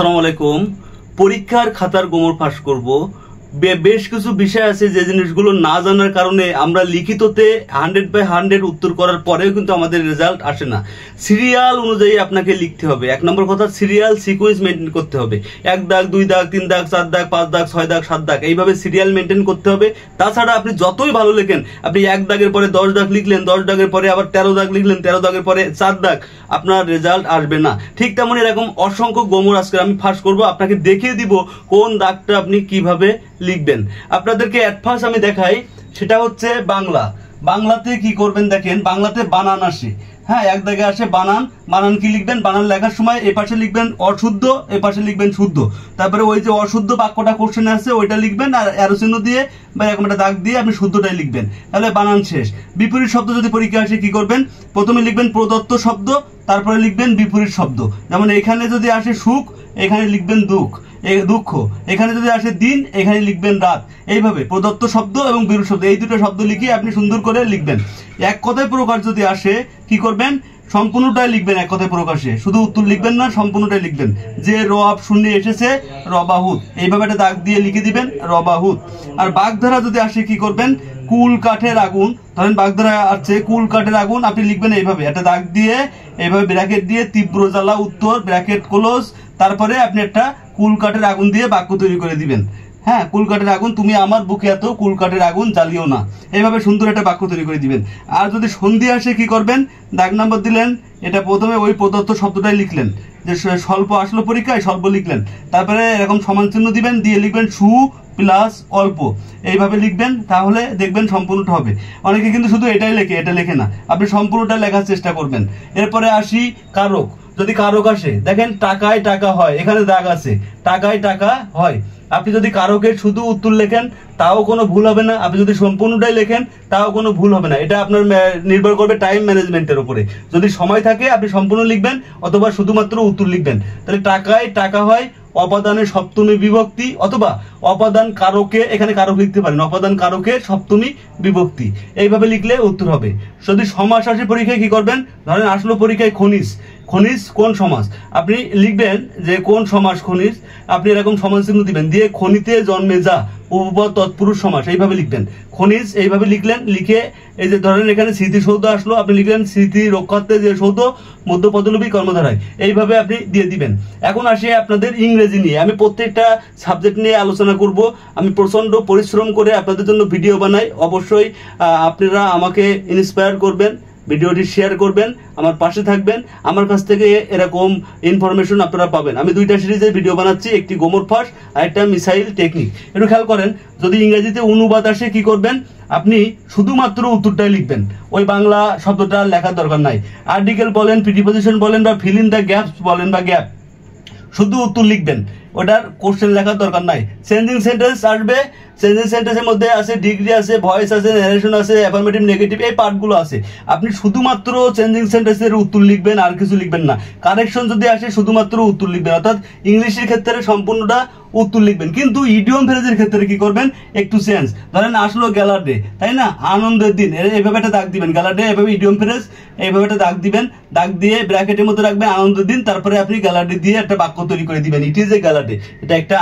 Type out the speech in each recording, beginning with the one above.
আসসালামু আলাইকুম। পরীক্ষার খাতার গোমর ফাঁস করব। বেশ কিছু বিষয় আছে যে জিনিসগুলো না জানার কারণে আমরা লিখিততে 100/100 উত্তর করার পরেও কিন্তু আমাদের রেজাল্ট আসে না। সিরিয়াল অনুযায়ী আপনাকে লিখতে হবে। 1 নম্বর কথা, সিরিয়াল সিকোয়েন্স মেনটেন করতে হবে। 1 দাগ, 2 দাগ, 3 দাগ, 4 দাগ, 5 দাগ, 6 দাগ, 7 দাগ, এইভাবে সিরিয়াল মেনটেন করতে হবে। তাছাড়া আপনি যতই ভালো লেখেন, আপনি 1 দাগের পরে 10 দাগ লিখলেন, 10 দাগের পরে আবার 13 দাগ লিখলেন, 13 দাগের পরে 4 দাগ, আপনার রেজাল্ট আসবে না। ঠিক তেমন এরকম অসংখ্য গোমর আজকে আমি ফাঁস করব। আপনাকে দেখিয়ে দিব কোন দাগটা আপনি কিভাবে লিখবেন। আপনাদেরকে এট ফার্স্ট আমি দেখাই, সেটা হচ্ছে বাংলা। বাংলাতে কি করবেন দেখেন, বাংলাতে বানান আসে। হ্যাঁ, 1 দাগে আসে বানান। বানান কি লিখবেন? বানান লেখার সময় এই পাশে লিখবেন অশুদ্ধ, এই পাশে লিখবেন শুদ্ধ। তারপরে ওই যে অশুদ্ধ বাক্যটা কোশ্চেনে আছে ওইটা লিখবেন, আর অ্যারো চিহ্ন দিয়ে বা এরকম একটা দাগ দিয়ে আপনি শুদ্ধটাই লিখবেন। তাহলে বানান শেষ। বিপরীত শব্দ যদি পরীক্ষা আসে কি করবেন? প্রথমে লিখবেন প্রদত্ত শব্দ, তারপরে লিখবেন বিপরীত শব্দ। যেমন এখানে যদি আসে সুখ, এখানে লিখবেন দুঃখ, দুঃখ। এখানে যদি আসে দিন, এখানে লিখবেন রাত। এইভাবে প্রদত্ত শব্দ এবং বিরূপ শব্দ, এই দুটো শব্দ লিখিয়ে আপনি সুন্দর করে লিখবেন। এক কথায় প্রকাশ যদি আসে কি করবেন? সম্পূর্ণটাই লিখবেন। এক কথায় প্রকাশে শুধু উত্তর লিখবেন না, সম্পূর্ণটাই লিখবেন। যে রব শূন্য এসেছে রবাহুত, এইভাবে একটা দাগ দিয়ে লিখে দিবেন রবাহুত। আর বাগধারা যদি আসে কি করবেন? কুল কাঠের আগুন। ধরেন বাগধারা আসছে কুল কাঠের আগুন, আপনি লিখবেন এইভাবে একটা দাগ দিয়ে, এইভাবে ব্র্যাকেট দিয়ে তীব্র জ্বালা উত্তর ব্র্যাকেট ক্লোজ। তারপরে আপনি একটা কুল কাঠের আগুন দিয়ে বাক্য তৈরি করে দিবেন। হ্যাঁ, কুল কাঠের আগুন, তুমি আমার বুকে এত কুল কাঠের আগুন জ্বালিও না। এইভাবে সুন্দর একটা বাক্য তৈরি করে দিবেন। আর যদি সন্ধি আসে কি করবেন? দাগ নাম্বার দিলেন, এটা প্রথমে ওই প্রদত্ত শব্দটাই লিখলেন। যে স্বল্প আসলো পরীক্ষায়, স্বল্প লিখলেন। তারপরে এরকম সমান চিহ্ন দিবেন, দিয়ে লিখবেন সু প্লাস অল্প, এইভাবে লিখবেন। তাহলে দেখবেন সম্পূর্ণটা হবে। অনেকে কিন্তু শুধু এটাই লেখে, এটা লেখে না। আপনি সম্পূর্ণটা লেখার চেষ্টা করবেন। এরপরে আসি কারক। যদি কারক আসে, দেখেন টাকায় টাকা হয়, এখানে দাগ আছে, টাকায় টাকা হয়। আপনি যদি কারকের শুধু উত্তর লেখেন তাও কোনো ভুল হবে না, আপনি যদি সম্পূর্ণটাই লেখেন তাও কোনো ভুল হবে না। এটা আপনার নির্ভর করবে টাইম ম্যানেজমেন্টের উপরে। যদি সময় থাকে আপনি সম্পূর্ণ লিখবেন অথবা শুধুমাত্র উত্তর লিখবেন। তাহলে টাকায় টাকা হয়, অপাদানের সপ্তমী বিভক্তি, অথবা অপাদান কারকে, এখানে কারক লিখতে পারেন, অপাদান কারকে সপ্তমী বিভক্তি। এইভাবে লিখলে উত্তর হবে। যদি সমাস আসে পরীক্ষায় কি করবেন? ধরেন আসলো পরীক্ষায় খনিজ। খনিজ কোন সমাস? আপনি লিখবেন যে কোন সমাস খনিজ, আপনি এরকম সমান চিহ্ন দিবেন, দিয়ে খনিতে জন্মে যা উপপদ তৎপুরুষ সমাস, এইভাবে লিখবেন। খনিজ এইভাবে লিখলেন, লিখে এই যে ধরেন এখানে স্মৃতিসৌধ আসলো, আপনি লিখলেন স্মৃতি রক্ষার্থে যে সৌধ মধ্যপদলোপী কর্মধারায়, এইভাবে আপনি দিয়ে দিবেন। এখন আসি আপনাদের ইংরেজি নিয়ে। আমি প্রত্যেকটা সাবজেক্ট নিয়ে আলোচনা করব। আমি প্রচন্ড পরিশ্রম করে আপনাদের জন্য ভিডিও বানাই। অবশ্যই আপনারা আমাকে ইন্সপায়ার করবেন, ভিডিওটি শেয়ার করবেন, আমার পাশে থাকবেন। আমার কাছ থেকে এরকম ইনফরমেশন আপনারা পাবেন। আমি 2টা সিরিজের ভিডিও বানাচ্ছি, একটি গোমর ফাঁস আর একটা মিসাইল টেকনিক। একটু খেয়াল করেন, যদি ইংরেজিতে অনুবাদ আসে কি করবেন? আপনি শুধুমাত্র উত্তরটাই লিখবেন, ওই বাংলা শব্দটা লেখার দরকার নাই। আর্টিকেল বলেন, প্রিপোজিশন বলেন, বা ফিল ইন দ্য গ্যাপস বলেন বা গ্যাপ, শুধু উত্তর লিখবেন, ওটার কোশ্চেন লেখার দরকার নাই। চেঞ্জিং সেন্টেন্স আসবে, চেঞ্জিং সেন্টেন্সের মধ্যে আছে ডিগ্রি আছে, ভয়েস আছে, ন্যারেশন আছে, অ্যাফার্মেটিভ নেগেটিভ, এই পার্টগুলো আছে। আপনি শুধুমাত্র চেঞ্জিং সেন্টেন্সের উত্তর লিখবেন, আর কিছু লিখবেন না। কারেকশন যদি আসে শুধুমাত্র উত্তর লিখবেন, অর্থাৎ ইংলিশের ক্ষেত্রে সম্পূর্ণটা উত্তর লিখবেন। কিন্তু ইডিয়ম ফ্রেজের ক্ষেত্রে কি করবেন? একটু চেঞ্জ। ধরেন আসলো গেলার ডে, তাই না, আনন্দের দিন, এইভাবে একটা দাগ দিবেন। গেলার ডে এভাবে ইডিয়ম ফ্রেজ, এইভাবে একটা দাগ দিবেন, দাগ দিয়ে ব্র্যাকেটের মধ্যে রাখবেন আনন্দের দিন, তারপরে আপনি গ্যালার ডে দিয়ে একটা বাক্য তৈরি করে দিবেন, ইট ইজ এ গ্যালার ডে, এটা একটা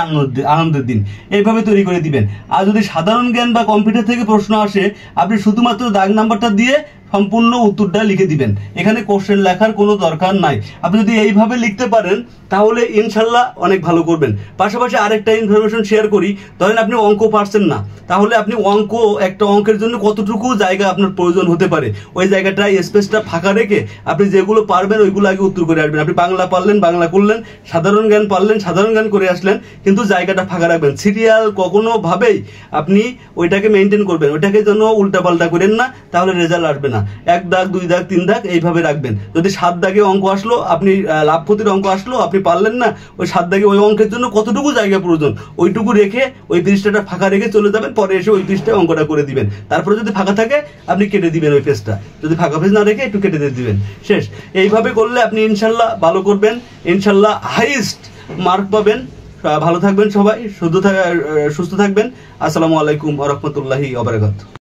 আনন্দের দিন, এইভাবে তৈরি করে দিবেন। আর যদি সাধারণ জ্ঞান বা কম্পিউটার থেকে প্রশ্ন আসে, আপনি শুধুমাত্র দাগ নাম্বারটা দিয়ে সম্পূর্ণ উত্তরটা লিখে দিবেন। এখানে কোশ্চেন লেখার কোনো দরকার নাই। আপনি যদি এইভাবে লিখতে পারেন তাহলে ইনশাল্লাহ অনেক ভালো করবেন। পাশাপাশি আরেকটা ইনফরমেশন শেয়ার করি। ধরেন আপনি অঙ্ক পারছেন না, তাহলে আপনি একটা অঙ্কের জন্য কতটুকু জায়গা আপনার প্রয়োজন হতে পারে, ওই জায়গাটা স্পেসটা ফাঁকা রেখে আপনি যেগুলো পারবেন ওইগুলো আগে উত্তর করে আসবেন। আপনি বাংলা পারলেন, বাংলা করলেন, সাধারণ জ্ঞান পারলেন, সাধারণ জ্ঞান করে আসলেন, কিন্তু জায়গাটা ফাঁকা রাখবেন। সিরিয়াল কখনো ভাবেই আপনি ওইটাকে মেনটেন করবেন, ওইটাকে যেন উল্টাপাল্টা করেন না, তাহলে রেজাল্ট আসবে না। 1 দাগ, 2 দাগ, 3 দাগ এইভাবে রাখবেন। যদি 7 দাগে অঙ্ক আসলো, আপনি লাভ ক্ষতির অঙ্ক আসলো, আপনি পারলেন না, ওই 7 দাগে ওই অঙ্কের জন্য কতটুকু জায়গা প্রয়োজন ওইটুকু রেখে ওই পৃষ্ঠাটা ফাঁকা রেখে চলে যাবেন, পরে এসে ওই পৃষ্ঠায় অঙ্কটা করে দিবেন। তারপরে যদি ফাঁকা থাকে আপনি কেটে দিবেন ওই পেজটা, যদি ফাঁকা পেজ না রেখে একটু কেটে দিয়ে দিবেন, শেষ। এইভাবে করলে আপনি ইনশাল্লাহ ভালো করবেন, ইনশাল্লাহ হাইয়েস্ট মার্ক পাবেন। ভালো থাকবেন সবাই, সুস্থ থাকবেন। আসসালামু আলাইকুম ওয়া রাহমাতুল্লাহি ওয়া বারাকাতুহু।